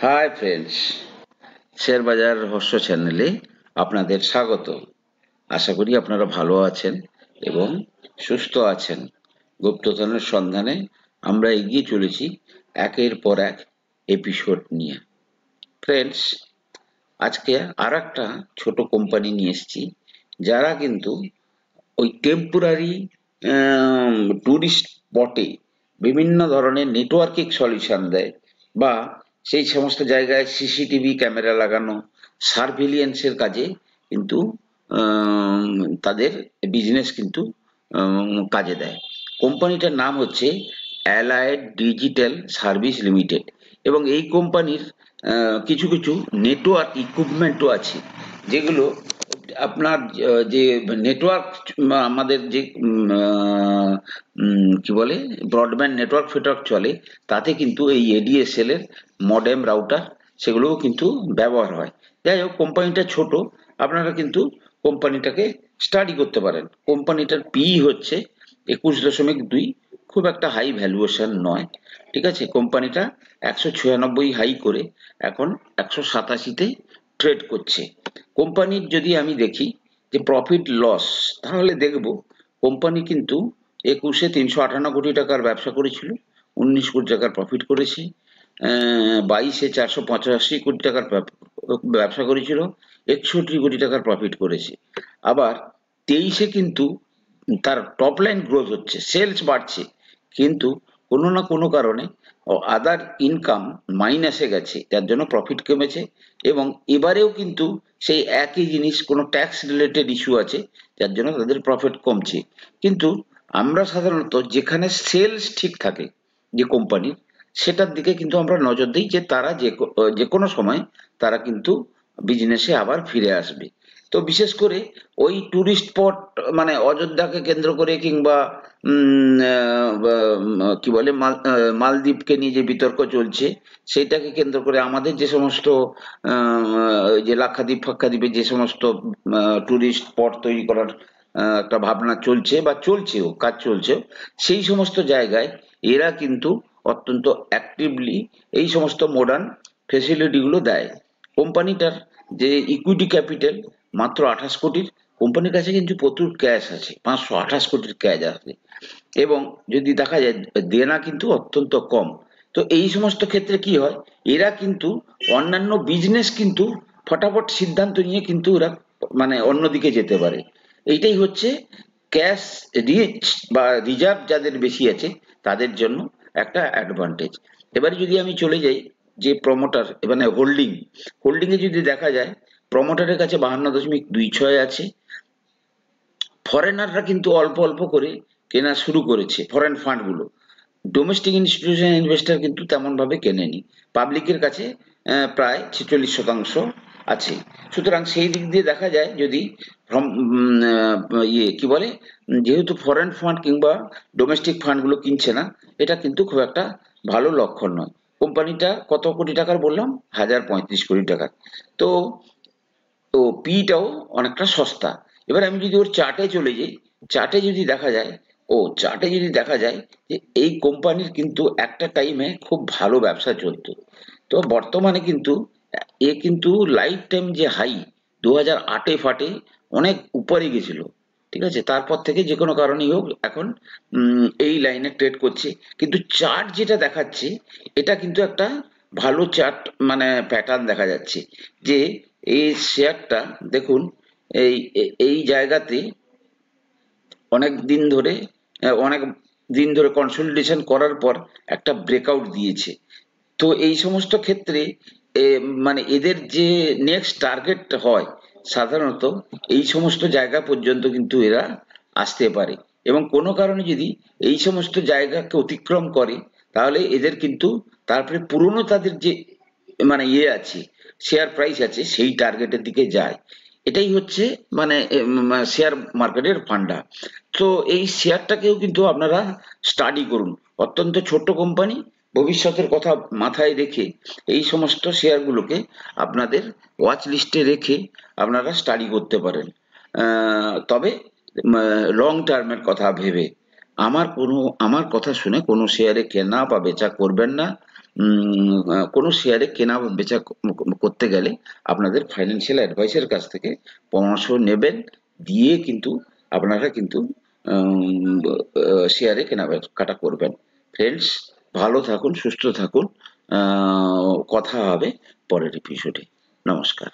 Hi friends, share বাজার রহস্য চ্যানেলে আপনাদের স্বাগত। আশা করি আপনারা ভালো আছেন এবং সুস্থ আছেন। গুপ্তধনের সন্ধানে আমরা এগিয়ে চলেছি একের পর এক এপিসোড নিয়ে। ফ্রেন্ডস, আজকে আর একটা ছোট কোম্পানি নিয়ে এসেছি, যারা কিন্তু ওই টেম্পোরারি টুরিস্ট স্পটে বিভিন্ন ধরনের নেটওয়ার্কিং সলিউশন দেয়, বা সেই সমস্ত জায়গায় সিসিটিভি ক্যামেরা লাগানো সার্ভিলিয়েন্সের কাজে কিন্তু আম, তাদের বিজনেস কিন্তু কাজে দেয়। কোম্পানিটার নাম হচ্ছে অ্যালায়েড ডিজিটাল সার্ভিস লিমিটেড, এবং এই কোম্পানির কিছু কিছু নেটওয়ার্ক ইকুইপমেন্টও আছে, যেগুলো আপনার যে নেটওয়ার্ক, আমাদের যে কি বলে ব্রডব্যান্ড নেটওয়ার্ক ফেটওয়ার্ক চলে, তাতে কিন্তু এই এডিএসএল এর মডেম রাউটার সেগুলোও কিন্তু ব্যবহার হয়। যাই হোক, কোম্পানিটা ছোট, আপনারা কিন্তু কোম্পানিটাকে স্টাডি করতে পারেন। কোম্পানিটার পি হচ্ছে 21.2, খুব একটা হাই ভ্যালুয়েশন নয়। ঠিক আছে, কোম্পানিটা 196 হাই করে এখন 187-তে ট্রেড করছে। কোম্পানির যদি আমি দেখি যে প্রফিট লস, তাহলে দেখব কোম্পানি কিন্তু 21-এ 358 কোটি টাকার ব্যবসা করেছিল, 19 কোটি টাকার প্রফিট করেছে। 22-এ 485 কোটি টাকার ব্যবসা করেছিল, 61 কোটি টাকার প্রফিট করেছে। আবার 23-এ কিন্তু তার টপ লাইন গ্রোথ হচ্ছে, সেলস বাড়ছে, কিন্তু কোনো না কোনো কারণে আদার ইনকাম মাইনাসে গেছে, যার জন্য প্রফিট কমেছে। এবং এবারেও কিন্তু সেই একই জিনিস, কোনো ট্যাক্স রিলেটেড ইস্যু আছে, যার জন্য তাদের প্রফিট কমছে। কিন্তু আমরা সাধারণত যেখানে সেলস ঠিক থাকে যে কোম্পানির, সেটার দিকে কিন্তু আমরা নজর দিই, যে তারা যে কোনো সময় তারা কিন্তু বিজনেসে আবার ফিরে আসবে। তো বিশেষ করে ওই টুরিস্ট স্পট, মানে অযোধ্যাকে কেন্দ্র করে, কিংবা কি বলে মালদ্বীপকে নিয়ে যে বিতর্ক চলছে, সেটাকে কেন্দ্র করে আমাদের যে সমস্ত যে লাক্ষাদ্বীপ ফাক্ষাদ্বীপে যে সমস্ত টুরিস্ট স্পট তৈরি করার একটা ভাবনা চলছে, বা চলছেও, কাজ চলছেও, সেই সমস্ত জায়গায় এরা কিন্তু অত্যন্ত অ্যাক্টিভলি এই সমস্ত মডার্ন ফেসিলিটি গুলো দেয়। কোম্পানিটার যে ইকুইটি ক্যাপিটাল মাত্র 28 কোটির, কোম্পানির কাছে কিন্তু প্রচুর ক্যাশ আছে, 528 কোটির ক্যাশ আছে, এবং যদি দেখা যায় দেনা কিন্তু অত্যন্ত কম। তো এই সমস্ত ক্ষেত্রে কি হয়, এরা কিন্তু অন্যান্য বিজনেস কিন্তু ফটাফট সিদ্ধান্ত নিয়ে কিন্তু ওরা মানে অন্যদিকে যেতে পারে। এইটাই হচ্ছে ক্যাশ রিচ বা রিজার্ভ যাদের বেশি আছে, তাদের জন্য একটা অ্যাডভান্টেজ। এবারে যদি আমি চলে যাই যে প্রমোটার, মানে হোল্ডিং এ যদি দেখা যায়, প্রমোটারের কাছে 52.26 আছে। ফরেনাররা কিন্তু অল্প অল্প করে কেনা শুরু করেছে, ফরেন ফান্ড গুলো। ডোমেস্টিক ইনস্টিটিউশন ইনভেস্টর কিন্তু তেমন ভাবে কেনেনি। পাবলিকের কাছে প্রায় 46% আছে। সুতরাং সেই দিক দিয়ে দেখা যায়, যদি কি বলে, যেহেতু ফরেন ফান্ড কিংবা ডোমেস্টিক ফান্ড গুলো কিনছে না, এটা কিন্তু খুব একটা ভালো লক্ষণ নয়। কোম্পানিটা কত কোটি টাকার বললাম? 1035 কোটি টাকার। তো তো পিটাও অনেকটা সস্তা। এবার আমি যদি ওর চার্টে চলে যাই, চার্টে যদি দেখা যায় যে এই কোম্পানির কিন্তু একটা টাইমে খুব ভালো ব্যবসা চলতো। তো বর্তমানে কিন্তু এ কিন্তু লাইফ টাইম যে হাই 2008-এ ফাটে অনেক উপরে গেছিল। ঠিক আছে, তারপর থেকে যে কোনো কারণেই হোক এখন এই লাইনে ট্রেড করছে। কিন্তু চার্ট যেটা দেখাচ্ছে, এটা কিন্তু একটা ভালো চার্ট, মানে প্যাটার্ন দেখা যাচ্ছে, যে এই শেয়ারটা দেখুন, এই জায়গাতে অনেক দিন ধরে কনসলিডেশন করার পর একটা ব্রেকআউট দিয়েছে। তো এই সমস্ত ক্ষেত্রে মানে এদের যে নেক্সট টার্গেট হয়, সাধারণত এই সমস্ত জায়গা পর্যন্ত কিন্তু এরা আসতে পারে, এবং কোনো কারণে যদি এই সমস্ত জায়গাকে অতিক্রম করে, তাহলে এদের কিন্তু তারপরে পুরনো তাদের যে মানে আছে, শেয়ার প্রাইস আছে, সেই টার্গেটের দিকে যায়। এটাই হচ্ছে মানে শেয়ার মার্কেটের ফান্ডা। তো এই শেয়ারটাকেও কিন্তু আপনারা স্টাডি করুন। অত্যন্ত ছোট্ট কোম্পানি, ভবিষ্যতের কথা মাথায় রেখে এই সমস্ত শেয়ারগুলোকে আপনাদের ওয়াচ লিস্টে রেখে আপনারা স্টাডি করতে পারেন। তবে লং টার্মের কথা ভেবে, আমার কথা শুনে কোনো শেয়ারে কেনা বা বেচা করবেন না। কোনো শেয়ারে কেনা বেচা করতে গেলে আপনাদের ফাইন্যান্সিয়াল অ্যাডভাইসের কাছ থেকে পরামর্শ নেবেন, দিয়ে কিন্তু আপনারা কিন্তু শেয়ারে কেনাকাটা করবেন। ফ্রেন্ডস, ভালো থাকুন, সুস্থ থাকুন। কথা হবে পরের এপিসোডে। নমস্কার।